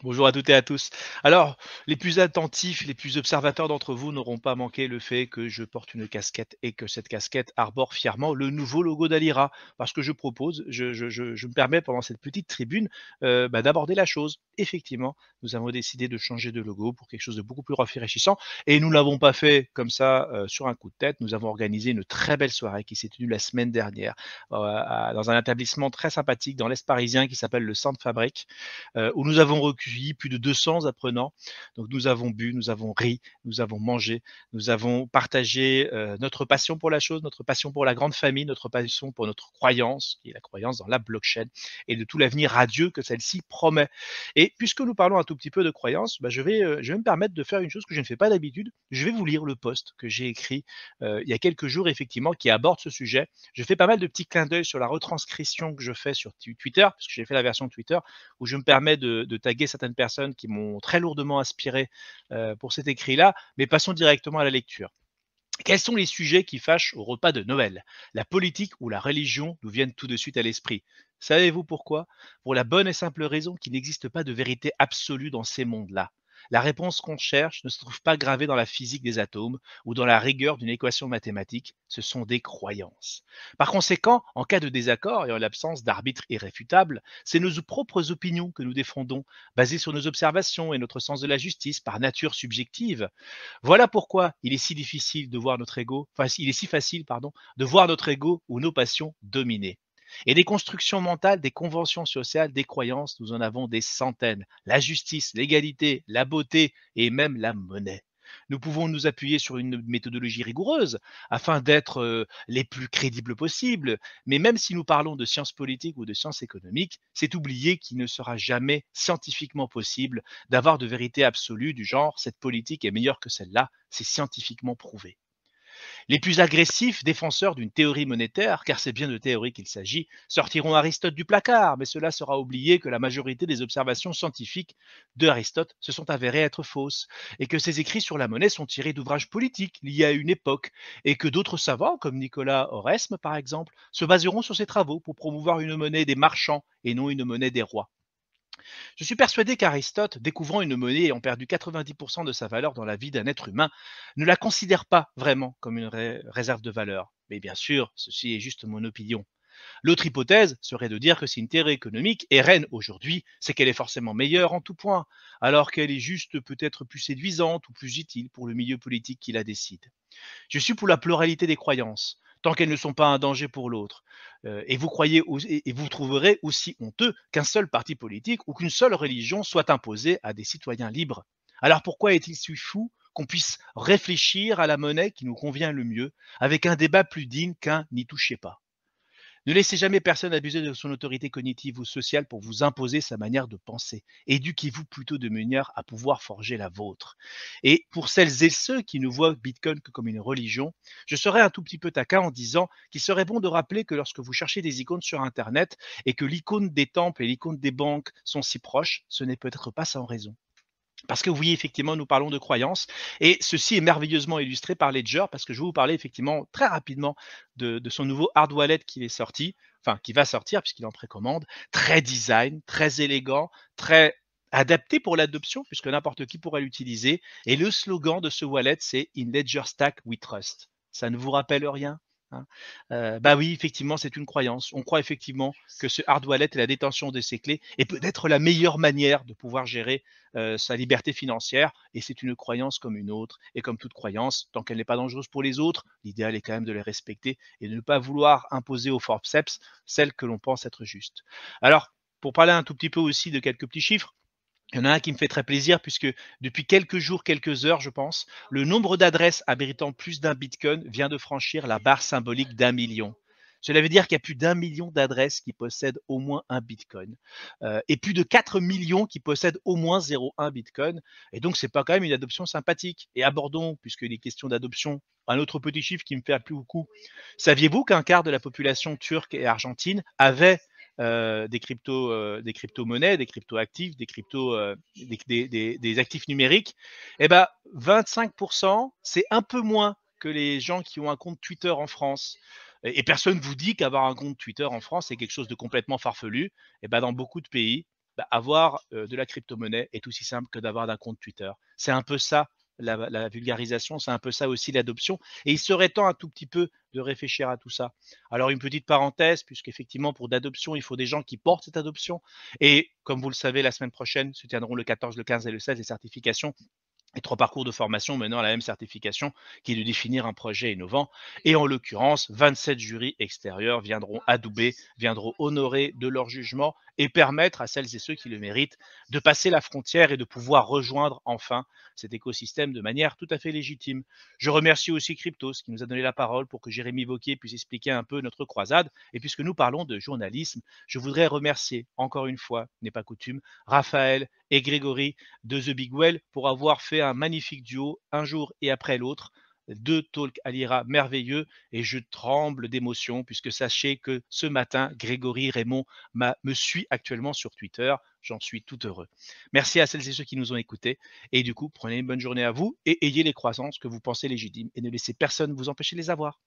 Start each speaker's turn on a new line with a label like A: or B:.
A: Bonjour à toutes et à tous. Alors, les plus attentifs, les plus observateurs d'entre vous n'auront pas manqué le fait que je porte une casquette et que cette casquette arbore fièrement le nouveau logo d'Alira. Parce que je propose, je me permets pendant cette petite tribune d'aborder la chose. Effectivement, nous avons décidé de changer de logo pour quelque chose de beaucoup plus rafraîchissant. Et nous ne l'avons pas fait comme ça sur un coup de tête. Nous avons organisé une très belle soirée qui s'est tenue la semaine dernière dans un établissement très sympathique dans l'Est parisien qui s'appelle le Centre Fabrique où nous avons recueilli plus de 200 apprenants. Donc nous avons bu, nous avons ri, nous avons mangé, nous avons partagé notre passion pour la chose, notre passion pour la grande famille, notre passion pour notre croyance, qui est la croyance dans la blockchain, et de tout l'avenir radieux que celle-ci promet. Et puisque nous parlons un tout petit peu de croyance, je vais me permettre de faire une chose que je ne fais pas d'habitude. Je vais vous lire le post que j'ai écrit il y a quelques jours, effectivement, qui aborde ce sujet. Je fais pas mal de petits clins d'œil sur la retranscription que je fais sur Twitter, parce que j'ai fait la version Twitter, où je me permets de taguer certaines personnes qui m'ont très lourdement inspiré pour cet écrit-là, mais passons directement à la lecture. Quels sont les sujets qui fâchent au repas de Noël? La politique ou la religion nous viennent tout de suite à l'esprit. Savez-vous pourquoi? Pour la bonne et simple raison qu'il n'existe pas de vérité absolue dans ces mondes-là. La réponse qu'on cherche ne se trouve pas gravée dans la physique des atomes ou dans la rigueur d'une équation mathématique, ce sont des croyances. Par conséquent, en cas de désaccord et en l'absence d'arbitre irréfutable, c'est nos propres opinions que nous défendons, basées sur nos observations et notre sens de la justice par nature subjective. Voilà pourquoi il est si difficile de voir notre ego, enfin, il est si facile, pardon, de voir notre ego ou nos passions dominer. Et des constructions mentales, des conventions sociales, des croyances, nous en avons des centaines. La justice, l'égalité, la beauté et même la monnaie. Nous pouvons nous appuyer sur une méthodologie rigoureuse afin d'être les plus crédibles possibles, mais même si nous parlons de sciences politiques ou de sciences économiques, c'est oublier qu'il ne sera jamais scientifiquement possible d'avoir de vérité absolue du genre cette politique est meilleure que celle-là, c'est scientifiquement prouvé. Les plus agressifs défenseurs d'une théorie monétaire, car c'est bien de théorie qu'il s'agit, sortiront Aristote du placard, mais cela sera oublié que la majorité des observations scientifiques d'Aristote se sont avérées être fausses, et que ses écrits sur la monnaie sont tirés d'ouvrages politiques liés à une époque, et que d'autres savants, comme Nicolas Oresme par exemple, se baseront sur ses travaux pour promouvoir une monnaie des marchands et non une monnaie des rois. Je suis persuadé qu'Aristote, découvrant une monnaie ayant perdu 90% de sa valeur dans la vie d'un être humain, ne la considère pas vraiment comme une réserve de valeur. Mais bien sûr, ceci est juste mon opinion. L'autre hypothèse serait de dire que si une théorie économique est reine aujourd'hui, c'est qu'elle est forcément meilleure en tout point, alors qu'elle est juste peut-être plus séduisante ou plus utile pour le milieu politique qui la décide. Je suis pour la pluralité des croyances, tant qu'elles ne sont pas un danger pour l'autre. Et vous trouverez aussi honteux qu'un seul parti politique ou qu'une seule religion soit imposée à des citoyens libres. Alors pourquoi est-il si fou qu'on puisse réfléchir à la monnaie qui nous convient le mieux, avec un débat plus digne qu'un n'y touchez pas? Ne laissez jamais personne abuser de son autorité cognitive ou sociale pour vous imposer sa manière de penser. Éduquez-vous plutôt de manière à pouvoir forger la vôtre. Et pour celles et ceux qui ne voient Bitcoin que comme une religion, je serais un tout petit peu taquin en disant qu'il serait bon de rappeler que lorsque vous cherchez des icônes sur Internet et que l'icône des temples et l'icône des banques sont si proches, ce n'est peut-être pas sans raison. Parce que oui, effectivement, nous parlons de croyances et ceci est merveilleusement illustré par Ledger parce que je vais vous parler effectivement très rapidement de son nouveau hard wallet qui est sorti, enfin qui va sortir puisqu'il est en précommande, très design, très élégant, très adapté pour l'adoption puisque n'importe qui pourra l'utiliser et le slogan de ce wallet c'est In Ledger Stack We Trust. Ça ne vous rappelle rien? Hein. Bah oui, effectivement, c'est une croyance. On croit effectivement que ce hard wallet et la détention de ses clés est peut-être la meilleure manière de pouvoir gérer sa liberté financière et c'est une croyance comme une autre et comme toute croyance, tant qu'elle n'est pas dangereuse pour les autres, l'idéal est quand même de les respecter et de ne pas vouloir imposer au forceps celles que l'on pense être justes. Alors, pour parler un tout petit peu aussi de quelques petits chiffres, il y en a un qui me fait très plaisir puisque depuis quelques jours, quelques heures, je pense, le nombre d'adresses abritant plus d'un bitcoin vient de franchir la barre symbolique d'un million. Cela veut dire qu'il y a plus d'un million d'adresses qui possèdent au moins un bitcoin et plus de 4 millions qui possèdent au moins 0,1 bitcoin. Et donc, c'est pas quand même une adoption sympathique. Et abordons, puisqu'il est question d'adoption, un autre petit chiffre qui me fait plus beaucoup. Saviez-vous qu'un quart de la population turque et argentine avait des crypto-monnaies, des crypto-actifs, des actifs numériques, eh ben 25%, c'est un peu moins que les gens qui ont un compte Twitter en France. Et personne ne vous dit qu'avoir un compte Twitter en France, c'est quelque chose de complètement farfelu. Et ben dans beaucoup de pays, Bah, avoir, de la crypto-monnaie est aussi simple que d'avoir d'un compte Twitter. C'est un peu ça la vulgarisation, c'est un peu ça aussi l'adoption et il serait temps un tout petit peu de réfléchir à tout ça. Alors une petite parenthèse, puisqu'effectivement pour d'adoption, il faut des gens qui portent cette adoption et comme vous le savez, la semaine prochaine se tiendront le 14, le 15 et le 16 les certifications et 3 parcours de formation menant à la même certification qui est de définir un projet innovant. Et en l'occurrence, 27 jurys extérieurs viendront adouber, viendront honorer de leur jugement et permettre à celles et ceux qui le méritent de passer la frontière et de pouvoir rejoindre enfin cet écosystème de manière tout à fait légitime. Je remercie aussi Cryptos qui nous a donné la parole pour que Jérémy Vauquier puisse expliquer un peu notre croisade. Et puisque nous parlons de journalisme, je voudrais remercier encore une fois, n'est pas coutume, Raphaël et Grégory de The Big Well pour avoir fait un magnifique duo un jour et après l'autre. Deux talks à l'IRA merveilleux et je tremble d'émotion puisque sachez que ce matin, Grégory Raymond me suit actuellement sur Twitter. J'en suis tout heureux. Merci à celles et ceux qui nous ont écoutés et du coup, prenez une bonne journée à vous et ayez les croissances que vous pensez légitimes et ne laissez personne vous empêcher de les avoir.